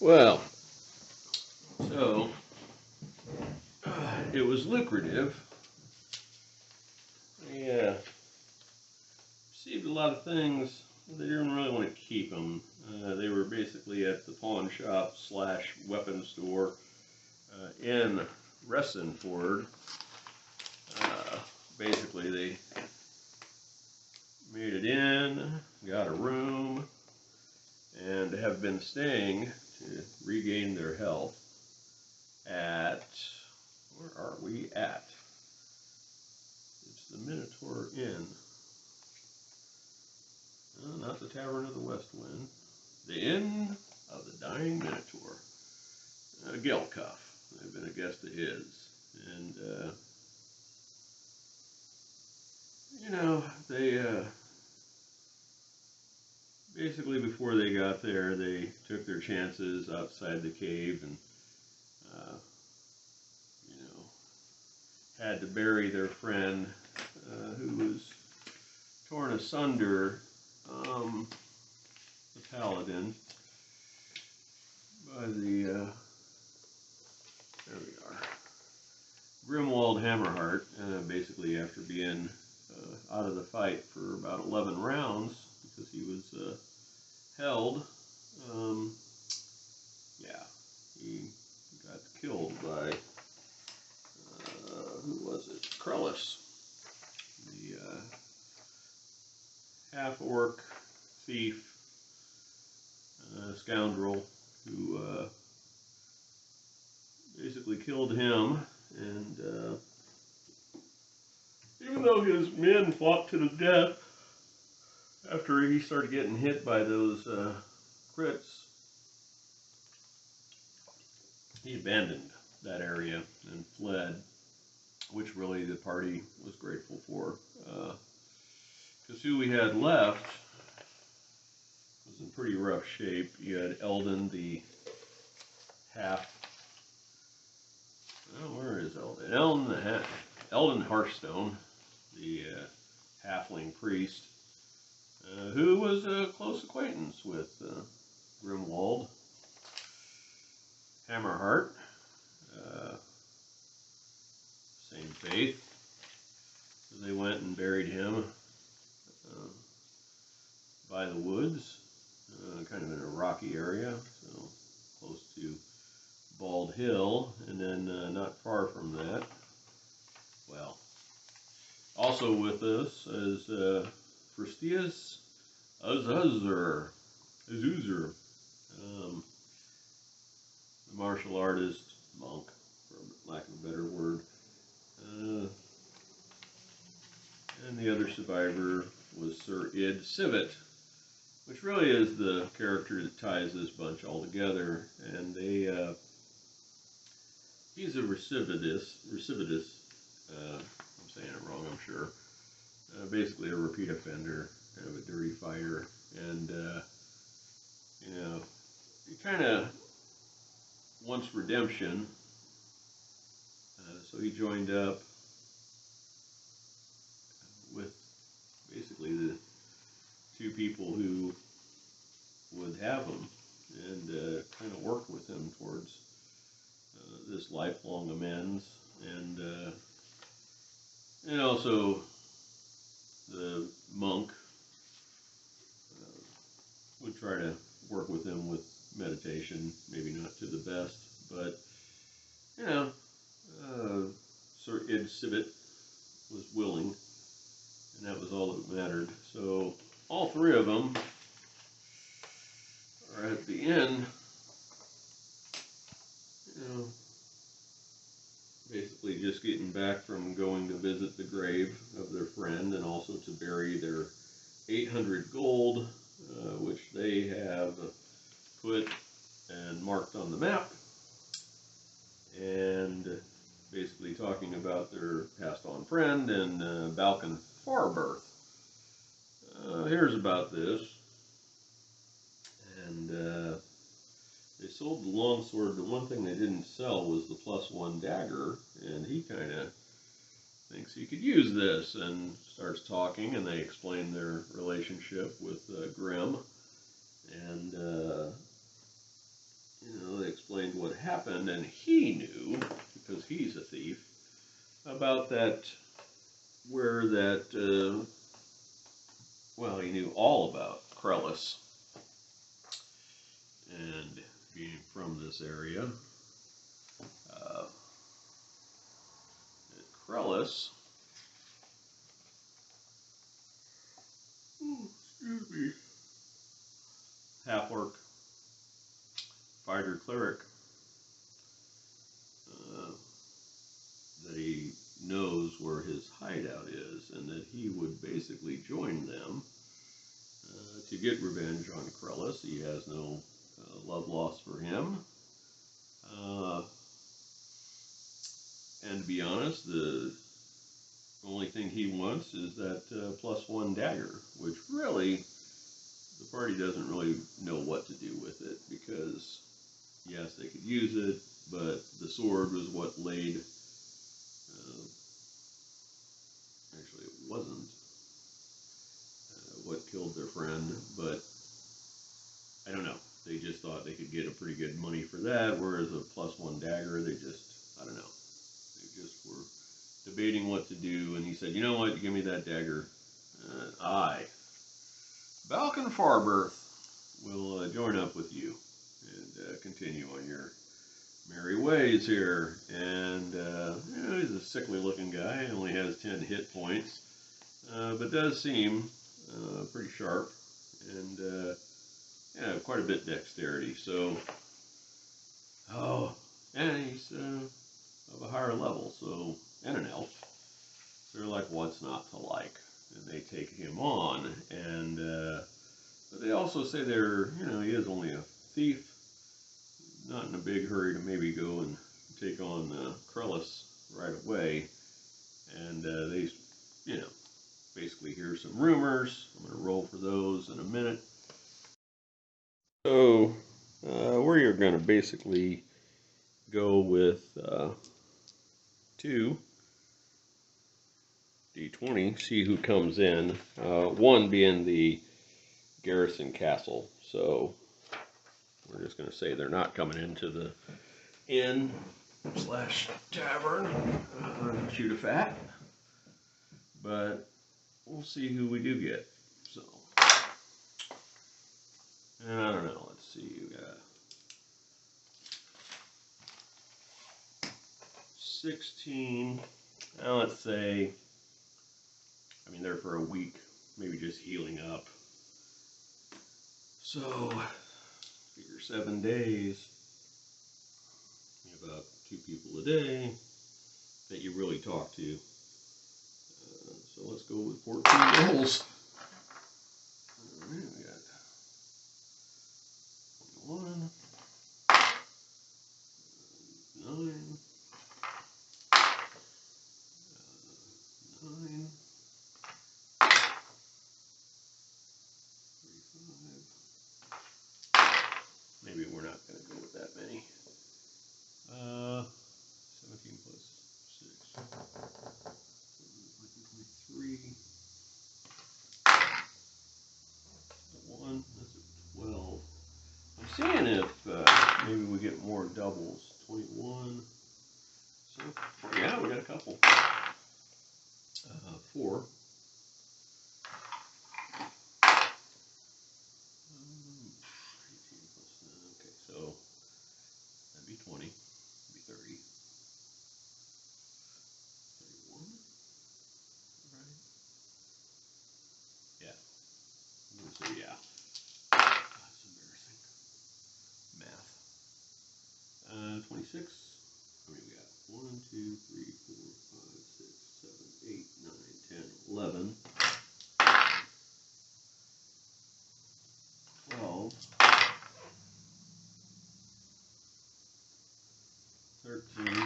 Well, so it was lucrative. They received a lot of things. They didn't really want to keep them. They were basically at the pawn shop slash weapon store in Restenford. Basically, they made it in, got a room, and have been staying to regain their health at, where are we at? It's the Minotaur Inn. Not the Tavern of the West Wind. The Inn of the Dying Minotaur. Gelcuff. They've been a guest of his. And, they, basically before they got there, they took their chances outside the cave and, had to bury their friend, who was torn asunder, the paladin, by the, there we are, Grimwald Hammerheart, basically after being out of the fight for about 11 rounds, because he was held. He got killed by, who was it? Krellis, the half-orc thief, scoundrel, who basically killed him, and even though his men fought to the death after he started getting hit by those crits, he abandoned that area and fled, which really the party was grateful for. Because who we had left was in pretty rough shape. You had Eldon, the half... Oh, where is Eldon? Eldon Hearthstone, the halfling priest, who was a close acquaintance with Grimwald Hammerheart. Same faith. So they went and buried him by the woods, kind of in a rocky area, so close to Bald Hill, and then not far from that, well, also with us is Fristius Azuzer, the martial artist, monk, for lack of a better word. And the other survivor was Sir Id Civet, which really is the character that ties this bunch all together. And he's a recidivist, I'm saying it wrong, I'm sure. Basically a repeat offender, kind of a dirty fighter. And, he kind of wants redemption. So he joined up with basically the two people who would have him, and kind of worked with him towards this lifelong amends, and also the monk would try to work with him with meditation, maybe not to the best, but Sir Id Civet was willing, and that was all that mattered. So all three of them are at the end, basically just getting back from going to visit the grave of their friend, and also to bury their 800 gold, which they have put and marked on the map, and basically talking about their passed on friend and Balkan Farbirth. Here's about this, and they sold the longsword. The one thing they didn't sell was the +1 dagger, and he kind of thinks he could use this, and starts talking, and they explain their relationship with Grim, and had happened, and he knew, because he's a thief, about that, where that, well, he knew all about Krellis. And being from this area, Krellis, excuse me, half-orc fighter cleric, that he knows where his hideout is, and that he would basically join them to get revenge on Krellis. He has no love lost for him. And to be honest, the only thing he wants is that +1 dagger, which really, the party doesn't really know what to do with it, because, yes, they could use it, but the sword was what laid, actually it wasn't what killed their friend, but I don't know. They just thought they could get a pretty good money for that, whereas a +1 dagger, they just, I don't know. They just were debating what to do, and he said, you know what, you give me that dagger, I, Balkan Farbirth, will join up with you and continue on your merry ways here. And you know, he's a sickly looking guy, he only has 10 hit points, but does seem pretty sharp, and yeah, quite a bit dexterity. So, and he's of a higher level, so, and an elf. So they're like, what's not to like? And they take him on, and but they also say they're, you know, he is only a thief, not in a big hurry to maybe go and take on Krellis right away. And they, you know, basically hear some rumors. I'm going to roll for those in a minute. So we're going to basically go with 2 D20, see who comes in. 1 being the garrison castle. So we're just going to say they're not coming into the inn / tavern, shoot a fat. But we'll see who we do get. So, and I don't know. Let's see. You got 16. Now let's say, I mean, they're for a week, maybe just healing up. So, figure 7 days. You have about 2 people a day that you really talk to. So let's go with 14 rolls. Alright, we got 21, 9, 9, 35. Maybe we're not going to go with that many. 17 plus 6. 23. 1. That's a 12. I'm seeing if maybe we get more doubles. 21. So, yeah, we got a couple. 4. 18 plus 9. Okay, so that'd be 20. That'd be 30. 31. Right? Yeah. I'm gonna say yeah. That's embarrassing. Math. 26. How many we got? 1, 2, 3, 4, 5, 6, 7, 8, 9, 10, 11. 12. 13.